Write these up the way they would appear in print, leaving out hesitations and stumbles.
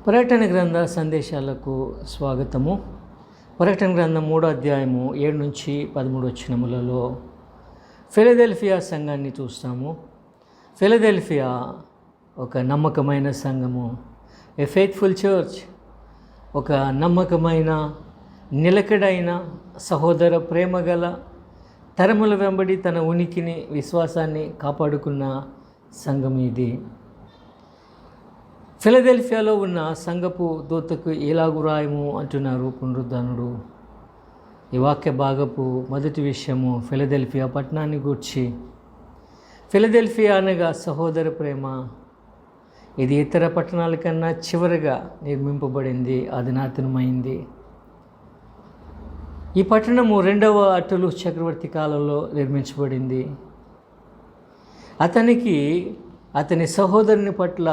ప్రకటన గ్రంథ సందేశాలకు స్వాగతము. ప్రకటన గ్రంథం 3వ అధ్యాయము 7 నుంచి 13 వచనములలో ఫిలదెల్ఫియా సంఘాన్ని చూస్తాము. ఫిలదెల్ఫియా ఒక నమ్మకమైన సంఘము, ఏ ఫెయిత్ఫుల్ చర్చ్, ఒక నమ్మకమైన నిలకడైన సహోదర ప్రేమ గల తరముల వెంబడి తన ఉనికిని విశ్వాసాన్ని కాపాడుకున్న సంఘం ఇది. ఫిలదెల్ఫియాలో ఉన్న సంఘపు దూతకు ఇలాగు రాయము అంటున్నారు పునరుద్ధానుడు. ఈ వాక్య భాగపు మొదటి విషయము ఫిలదెల్ఫియా పట్టణాన్ని గూర్చి. ఫిలదెల్ఫియా అనగా సహోదర ప్రేమ. ఇది ఇతర పట్టణాల కన్నా చివరగా నిర్మింపబడింది, అధునాతనమైంది. ఈ పట్టణము 2వ అర్టలుస్ చక్రవర్తి కాలంలో నిర్మించబడింది. అతని సహోదరుని పట్ల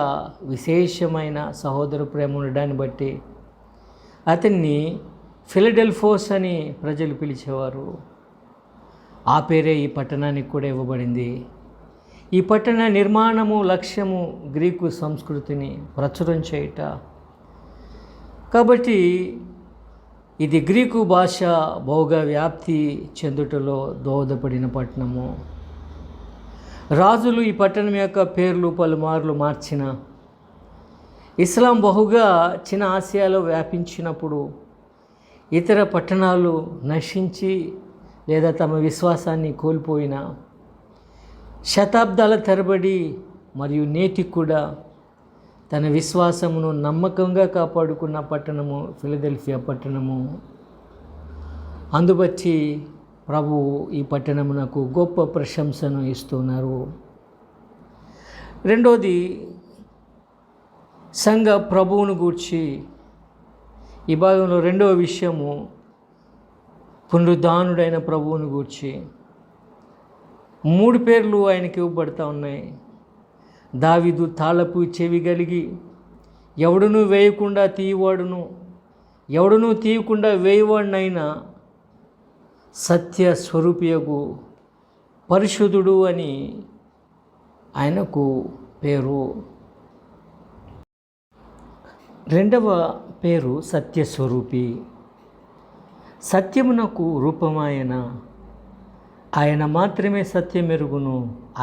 విశేషమైన సహోదర ప్రేమ ఉండడాన్ని బట్టి అతన్ని ఫిలడెల్ఫోస్ అని ప్రజలు పిలిచేవారు. ఆ పేరే ఈ పట్టణానికి కూడా ఇవ్వబడింది. ఈ పట్టణ నిర్మాణము లక్ష్యము గ్రీకు సంస్కృతిని ప్రచురం చేయుట కాబట్టి ఇది గ్రీకు భాష బహుగా వ్యాప్తి చెందుటలో దోహదపడిన పట్టణము. రాజులు ఈ పట్టణం యొక్క పేర్లు పలుమార్లు మార్చిన, ఇస్లాం బహుగా చిన్న ఆసియాలో వ్యాపించినప్పుడు ఇతర పట్టణాలు నశించి లేదా తమ విశ్వాసాన్ని కోల్పోయిన, శతాబ్దాల తరబడి మరియు నేటికి కూడా తన విశ్వాసమును నమ్మకంగా కాపాడుకున్న పట్టణము ఫిలదెల్ఫియా పట్టణము. అందుబట్టి ప్రభు ఈ పట్టణమునకు గొప్ప ప్రశంసను ఇస్తున్నారు. రెండోది, సంఘ ప్రభువును గూర్చి ఈ భాగంలో 2వ విషయము పునరుద్ధానుడైన ప్రభువును గూర్చి. 3 పేర్లు ఆయనకి ఇవ్వబడతా ఉన్నాయి. దావీదు తాళపు చెవి కలిగి ఎవడునూ వేయకుండా తీయవాడును, ఎవడునూ తీయకుండా వేయవాడినైనా సత్య స్వరూపియగు పరిశుద్ధుడు అని ఆయనకు పేరు. 2వ పేరు సత్యస్వరూపి. సత్యమునకు రూపమాయన. ఆయన మాత్రమే సత్యమెరుగును,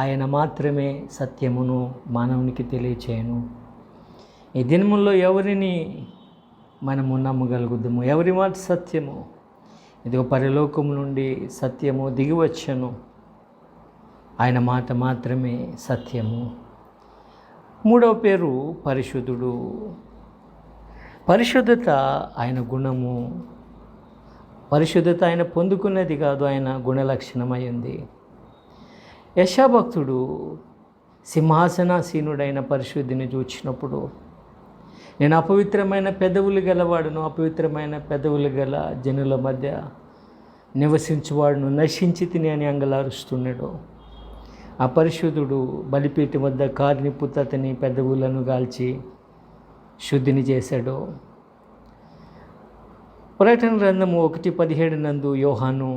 ఆయన మాత్రమే సత్యమును మానవునికి తెలియచేయను. ఈ దినముల్లో ఎవరిని మనము నమ్మగలుగుదాము? ఎవరి మాట సత్యము? ఇదిగో పరలోకము నుండి సత్యము దిగివచ్చను, ఆయన మాట మాత్రమే సత్యము. 3వ పేరు పరిశుద్ధుడు. పరిశుద్ధత ఆయన గుణము. పరిశుద్ధత ఆయన పొందుకున్నది కాదు, ఆయన గుణలక్షణమై ఉంది. యెషయా భక్తుడు సింహాసనాసీనుడైన పరిశుద్ధిని చూచినప్పుడు, నేను అపవిత్రమైన పెదవులు గలవాడును, అపవిత్రమైన పెదవులు గల జనుల మధ్య నివసించువాడును, నశించి తిని అని అంగలారుస్తున్నాడు. ఆ పరిశుద్ధుడు బలిపీఠం వద్ద కార్నిప్పుత అతని పెదవులను గాల్చి శుద్ధిని చేశాడు. ప్రకటన గ్రంథము 1:17 నందు యోహాను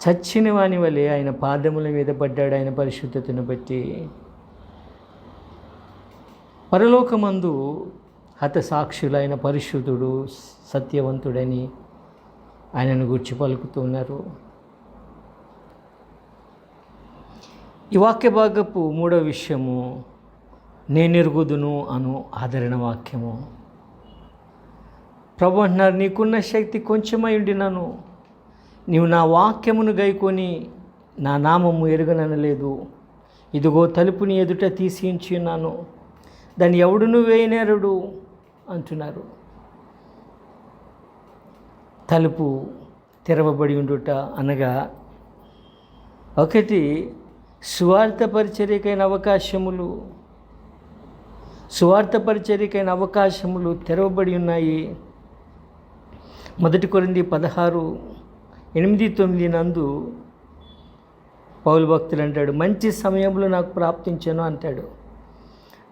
చచ్చిన వాని వలె ఆయన పాదముల మీద పడ్డాడు ఆయన పరిశుద్ధతను బట్టి. పరలోకమందు హతసాక్షులైన పరిశుద్ధుడు సత్యవంతుడని ఆయనను గూర్చి పలుకుతున్నారు. ఈ వాక్య భాగపు 3వ విషయము నేనెరుగుదును అను ఆదరణ వాక్యము. ప్రభు అంటున్నారు, నీకున్న శక్తి కొంచెమై ఉండినను నీవు నా వాక్యమును గైకొని నా నామము ఎరుగననలేదు. ఇదిగో తలుపుని ఎదుట తీసి ఉంచున్నాను, దాన్ని ఎవడును వేయనేరుడు అంటున్నారు. తలుపు తెరవబడి ఉండుట అనగా ఒకటి సువార్త పరిచర్యకైన అవకాశములు తెరవబడి ఉన్నాయి. 1 కొరింథీ 16:8-9 నందు పౌలు భక్తులు అంటాడు, మంచి సమయంలో నాకు ప్రాప్తించను అంటాడు.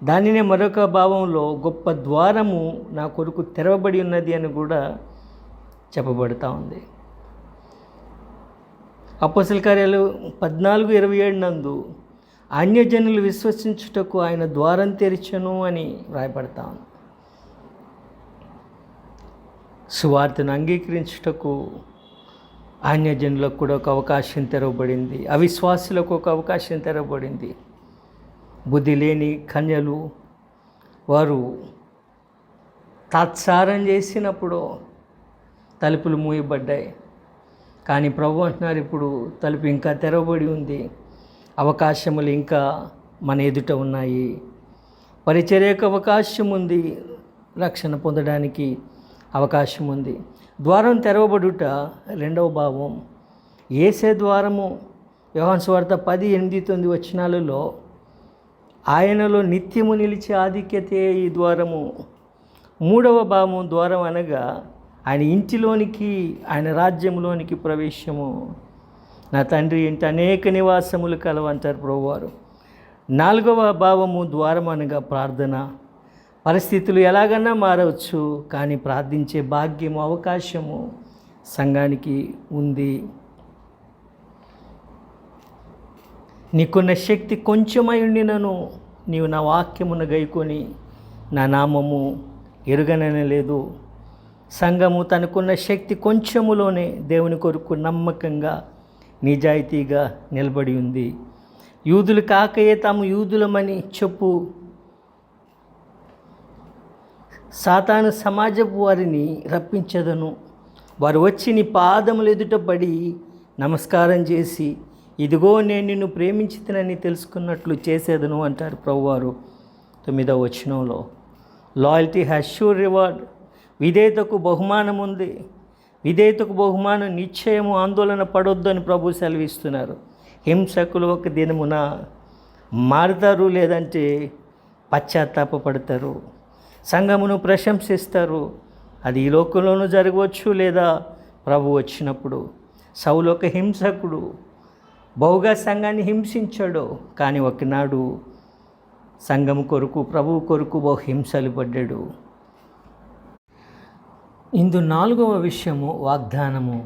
దానినే మరొక భావంలో గొప్ప ద్వారము నా కొరకు తెరవబడి ఉన్నది అని కూడా చెప్పబడతా ఉంది. అపోస్తల కార్యాలు 14:27 నందు అన్యజనులు విశ్వసించుటకు ఆయన ద్వారం తెరిచెను అని వ్రాయబడతా ఉంది. సువార్తను అంగీకరించుటకు అన్యజనులకు కూడా ఒక అవకాశం తెరవబడింది, అవిశ్వాసులకు ఒక అవకాశం తెరవబడింది. బుద్ధి లేని కన్యలు వారు తాత్సారం చేసినప్పుడు తలుపులు మూయబడ్డాయి. కానీ ప్రభు అంటున్నారు, ఇప్పుడు తలుపు ఇంకా తెరవబడి ఉంది, అవకాశములు ఇంకా మన ఎదుట ఉన్నాయి, పరిచర్యకు అవకాశం ఉంది, రక్షణ పొందడానికి అవకాశం ఉంది. ద్వారం తెరవబడుట రెండవ భావం. యేసే ద్వారము. యోహాను సువార్త 10:8-9 వచనాలలో ఆయనలో నిత్యము నిలిచే ఆధిక్యతే ఈ ద్వారము. మూడవ భావం ద్వారం అనగా ఆయన ఇంటిలోనికి, ఆయన రాజ్యంలోనికి ప్రవేశము. నా తండ్రి ఇంటి అనేక నివాసములు కలవంటారు ప్రభువారు. నాలుగవ భావము ద్వారం అనగా ప్రార్థన. పరిస్థితులు ఎలాగన్నా మారవచ్చు, కానీ ప్రార్థించే భాగ్యము, అవకాశము సంఘానికి ఉంది. నీకున్న శక్తి కొంచెమై ఉండినను నీవు నా వాక్యమును గైకొని నా నామము ఎరుగనలేదు. సంఘము తనకున్న శక్తి కొంచెములోనే దేవుని కొరకు నమ్మకంగా, నిజాయితీగా నిలబడి ఉంది. యూదులు కాకయే తాము యూదులమని చెప్పు సాతాను సమాజపు వారిని రప్పించదను. వారు వచ్చి నీ పాదములు ఎదుట పడి నమస్కారం చేసి, ఇదిగో నేను నిన్ను ప్రేమించితినని తెలుసుకున్నట్లు చేసేదను అంటారు ప్రభువారు 9వ వచనంలో. Loyalty has sure reward. విధేయతకు బహుమానం ఉంది. విధేయతకు బహుమానం నిశ్చయము. ఆందోళన పడొద్దని ప్రభు సెలవిస్తున్నారు. హింసకులు ఒక దినమున మారుతారు, లేదంటే పశ్చాత్తాపడతారు. సంఘమును ప్రశంసిస్తారు. అది ఈ లోకంలోనూ జరగవచ్చు, లేదా ప్రభు వచ్చినప్పుడు. సౌలు ఒక హింసకుడు, బహుగా సంఘాన్ని హింసించాడు. కానీ ఒకనాడు సంఘము కొరకు, ప్రభువు కొరకు బహు హింసలు పడ్డాడు. ఇందు 4వ విషయము వాగ్దానము.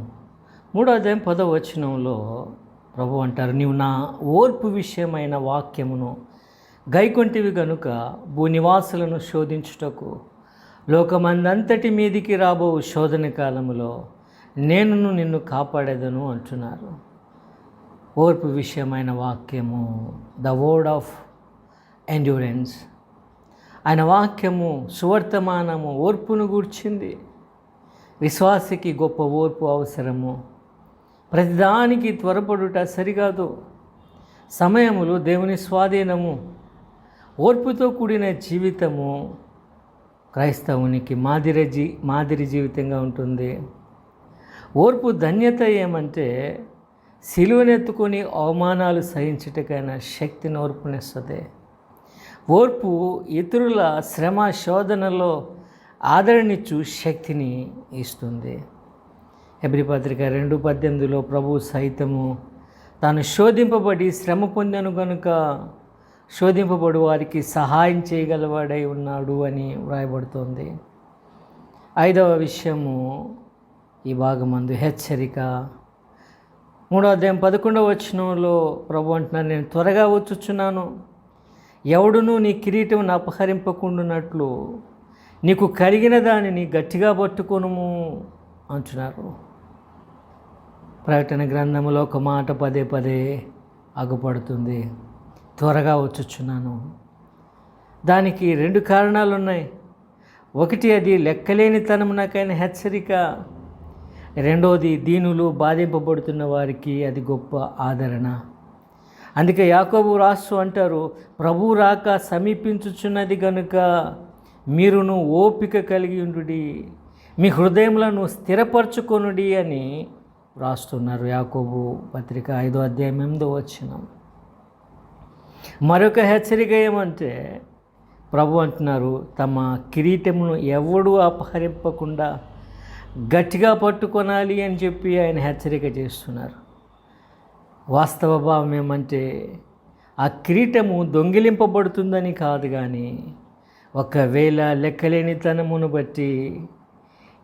3వ అధ్యాయం 10వ వచనంలో ప్రభు అంటారు, నీవు నా ఓర్పు విషయమైన వాక్యమును గైకొంటివి గనుక భూనివాసులను శోధించుటకు లోకమందంతటి మీదికి రాబో శోధన కాలములో నేను నిన్ను కాపాడేదను అంటున్నారు. ఓర్పు విషయమైన వాక్యము, ద వర్డ్ ఆఫ్ ఎండ్యూరెన్స్. ఆయన వాక్యము, సువర్తమానము ఓర్పును గూర్చింది. విశ్వాసికి గొప్ప ఓర్పు అవసరము. ప్రతిదానికి త్వరపడుట సరికాదు. సమయములు దేవుని స్వాధీనము. ఓర్పుతో కూడిన జీవితము క్రైస్తవునికి మాదిరి జీవితంగా ఉంటుంది. ఓర్పు ధన్యత ఏమంటే సిలువనెత్తుకొని అవమానాలు సహించుటకైనా శక్తిని ఓర్పునిస్తుంది. ఓర్పు ఇతరుల శ్రమ శోధనలో ఆదరణిచ్చు శక్తిని ఇస్తుంది. హెబ్రీ పత్రిక 2:18 ప్రభు సైతము తాను శోధింపబడి శ్రమ పొందను కనుక శోధింపబడు వారికి సహాయం చేయగలవాడై ఉన్నాడు అని వ్రాయబడుతోంది. 5వ విషయము ఈ భాగమందు హెచ్చరిక. 3వ అధ్యాయం 11వ వచనంలో ప్రభు అంటున్నారు, నేను త్వరగా వచ్చుచున్నాను. ఎవడునూ నీ కిరీటమును అపహరింపకుండునట్లు నీకు కలిగిన దానిని గట్టిగా పట్టుకొనుము అంటున్నారు. ప్రకటన గ్రంథములో ఒక మాట పదే అగుపడుతుంది, త్వరగా వచ్చుచున్నాను. దానికి 2 కారణాలు ఉన్నాయి. ఒకటి, అది లెక్కలేనితనమునకైన హెచ్చరిక. రెండోది, దీనులు బాధింపబడుతున్న వారికి అది గొప్ప ఆదరణ. అందుకే యాకోబు రాస్తూ అంటారు, ప్రభు రాక సమీపించుచున్నది గనుక మీరును ఓపిక కలిగి ఉండుడి, మీ హృదయములను స్థిరపరచుకొనుడి అని రాస్తున్నారు. యాకోబు పత్రిక 5వ అధ్యాయం 8వ వచనం. మరొక హెచ్చరిక ఏమంటే ప్రభు అంటున్నారు, తమ కిరీటమును ఎవడూ అపహరింపకుండా గట్టిగా పట్టుకొనాలి అని చెప్పి ఆయన హెచ్చరిక చేస్తున్నారు. వాస్తవ భావం ఏమంటే ఆ కిరీటము దొంగిలింపబడుతుందని కాదు, కానీ ఒకవేళ లెక్కలేనితనమును బట్టి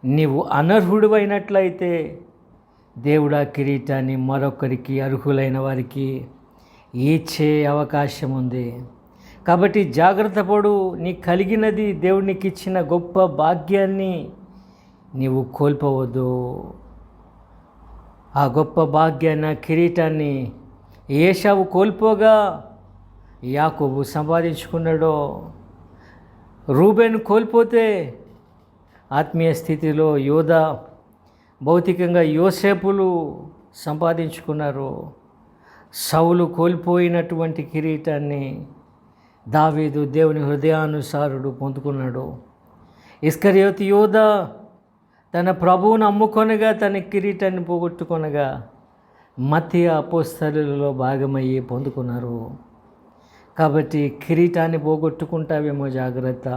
నీవు అనర్హుడివైనట్లయితే దేవుడు ఆ కిరీటాన్ని మరొకరికి, అర్హులైన వారికి ఇచ్చే అవకాశం ఉంది. కాబట్టి జాగ్రత్త పడు. నీకు కలిగినది, దేవుడు నీకు ఇచ్చిన గొప్ప భాగ్యాన్ని నీవు కోల్పోవద్దు. ఆ గొప్ప భాగ్యాన్ని, కిరీటాన్ని ఏశావు కోల్పోగా యాకోబు సంపాదించుకున్నాడో, రూబేను కోల్పోతే ఆత్మీయ స్థితిలో యోధా, భౌతికంగా యోసేపులు సంపాదించుకున్నారు. సౌలు కోల్పోయినటువంటి కిరీటాన్ని దావీదు దేవుని హృదయానుసారుడు పొందుకున్నాడు. ఇస్కరియోతు యోధా తన ప్రభువును అమ్ముకొనగా తన కిరీటాన్ని పోగొట్టుకొనగా మత్తయి అపోస్తలులలో భాగమయ్యి పొందుకున్నారు. కాబట్టి కిరీటాన్ని పోగొట్టుకుంటావేమో జాగ్రత్త.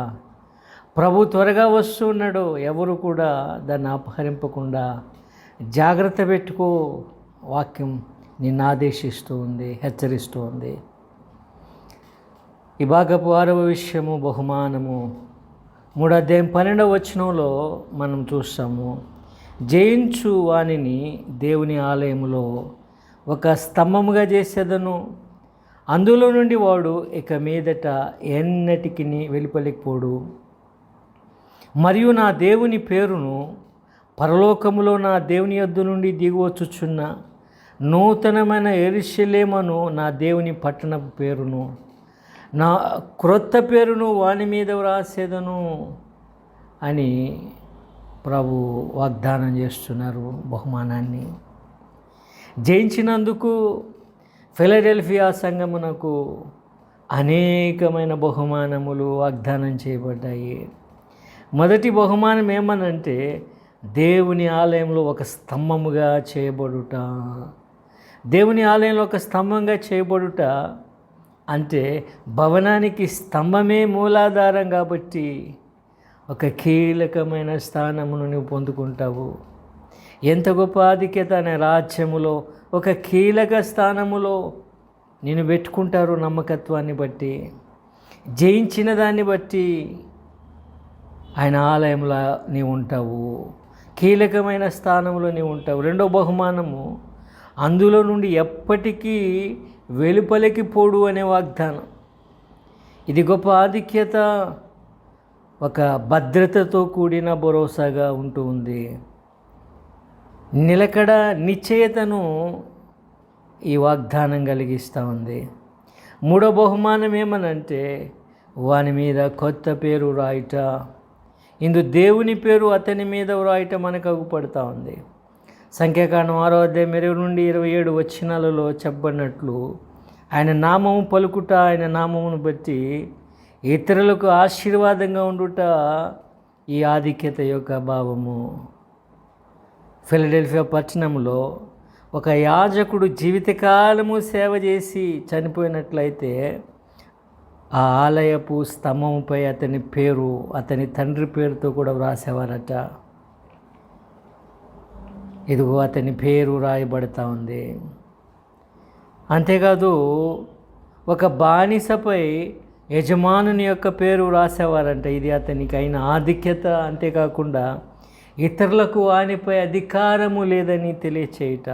ప్రభు త్వరగా వస్తున్నాడు. ఎవరు కూడా దాన్ని అపహరింపకుండా జాగ్రత్త పెట్టుకో. వాక్యం నిన్ను ఆదేశిస్తూ ఉంది, హెచ్చరిస్తూ ఉంది. ఈ భాగపు 6వ విషయము బహుమానము. 3వ అధ్యాయం 12వ వచనంలో మనం చూస్తాము, జయించు వానిని దేవుని ఆలయములో ఒక స్తంభముగా చేసేదను, అందులో నుండి వాడు ఇక మీదట ఎన్నటికి వెలుపలిపోడు. మరియు నా దేవుని పేరును, పరలోకములో నా దేవుని యొద్ద నుండి దిగువచ్చుచున్న నూతనమైన యెరూషలేమును, నా దేవుని పట్టణపు పేరును, నా క్రొత్త పేరును వాని మీద వ్రాసేదను అని ప్రభు వాగ్దానం చేస్తున్నారు. బహుమానాన్ని జయించినందుకు ఫిలడెల్ఫియా సంఘమునకు అనేకమైన బహుమానములు వాగ్దానం చేయబడ్డాయి. మొదటి బహుమానం ఏమనంటే దేవుని ఆలయంలో ఒక స్తంభముగా చేయబడుట. దేవుని ఆలయంలో ఒక స్తంభంగా చేయబడుట అంటే భవనానికి స్తంభమే మూలాధారం కాబట్టి ఒక కీలకమైన స్థానమును నువ్వు పొందుకుంటావు. ఎంత గొప్ప ఆధిక్యత అనే రాజ్యములో ఒక కీలక స్థానములో నేను పెట్టుకుంటారు. నమ్మకత్వాన్ని బట్టి, జయించిన దాన్ని బట్టి ఆయన ఆలయంలో నీవు ఉంటావు, కీలకమైన స్థానంలో నీవు ఉంటావు. రెండో బహుమానము, అందులో నుండి ఎప్పటికీ వెలుపలికి పోడు అనే వాగ్దానం. ఇది గొప్ప ఆధిక్యత, ఒక భద్రతతో కూడిన భరోసాగా ఉంటూ ఉంది. నిలకడ నిశ్చయతను ఈ వాగ్దానం కలిగిస్తూ ఉంది. మూడో బహుమానం ఏమనంటే వాని మీద కొత్త పేరు రాయట. ఇందు దేవుని పేరు అతని మీద వ్రాయట మనకు అగుపడుతూ ఉంది. సంఖ్యాకాండం 6వ అధ్యాయం 20 నుండి 27 వచనాలలో చెప్పబడినట్లు ఆయన నామము పలుకుట, ఆయన నామమును బట్టి ఇతరులకు ఆశీర్వాదంగా ఉండుట ఈ ఆధిక్యత యొక్క భావము. ఫిలడెల్ఫియా పట్టణంలో ఒక యాజకుడు జీవితకాలము సేవ చేసి చనిపోయినట్లయితే ఆ ఆలయపు స్తంభంపై అతని పేరు, అతని తండ్రి పేరుతో కూడా వ్రాసేవారట. ఇదిగో అతని పేరు రాయబడతా ఉంది. అంతేకాదు ఒక బానిసపై యజమానుని యొక్క పేరు రాసేవారంట. ఇది అతనికి అయిన ఆధిక్యత. అంతేకాకుండా ఇతరులకు వానిపై అధికారము లేదని తెలియచేయుట.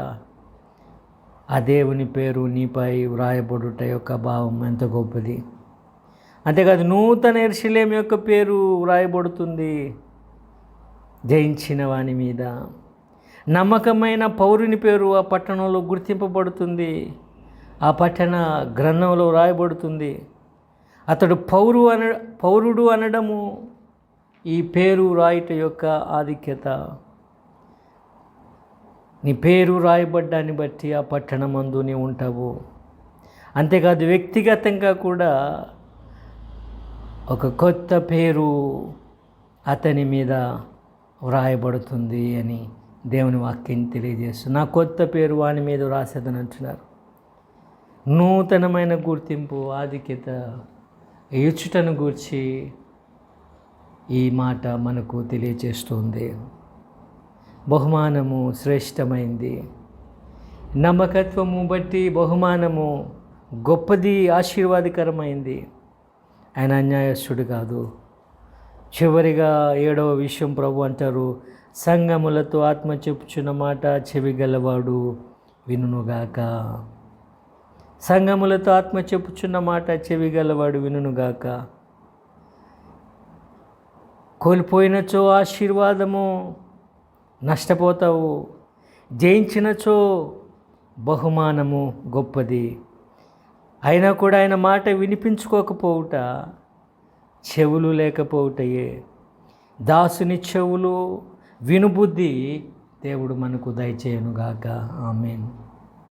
ఆ దేవుని పేరు నీపై వ్రాయబడుట యొక్క భావం ఎంత గొప్పది. అంతేకాదు నూతన యెరూషలేము యొక్క పేరు వ్రాయబడుతుంది జయించిన వాని మీద. నమ్మకమైన పౌరుని పేరు ఆ పట్టణంలో గుర్తింపబడుతుంది, ఆ పట్టణ గ్రంథంలో వ్రాయబడుతుంది. అతడు పౌరుడు అనడము ఈ పేరు రాయుట యొక్క ఆధిక్యత. నీ పేరు రాయబడ్డాన్ని బట్టి ఆ పట్టణమందు నీవు ఉంటావు. అంతేకాదు వ్యక్తిగతంగా కూడా ఒక కొత్త పేరు అతని మీద వ్రాయబడుతుంది అని దేవుని వాక్యం తెలియజేస్తుంది. నా కొత్త పేరు వాని మీద వ్రాసేదని అంటున్నారు. నూతనమైన గుర్తింపు, ఆధిక్యత ఇచ్చుటను గూర్చి ఈ మాట మనకు తెలియజేస్తుంది. బహుమానము శ్రేష్టమైంది. నమ్మకత్వము బట్టి బహుమానము గొప్పది, ఆశీర్వాదకరమైంది. ఆయన అన్యాయస్తుడు కాదు. చివరిగా 7వ విషయం ప్రభు అంటారు, సంగములతో ఆత్మ చెప్పుచున్న మాట చెవిగలవాడు వినుగాక. సంగములతో ఆత్మ చెప్పుచున్న మాట చెవిగలవాడు వినుగాక. కోల్పోయినచో ఆశీర్వాదము నష్టపోతావు. జయించినచో బహుమానము గొప్పది. అయినా కూడా ఆయన మాట వినిపించుకోకపోవుట చెవులు లేకపోవుటయే. దాసుని చెవులు వినుబుద్ధి దేవుడు మనకు దయచేయనుగాక. ఆమేన్.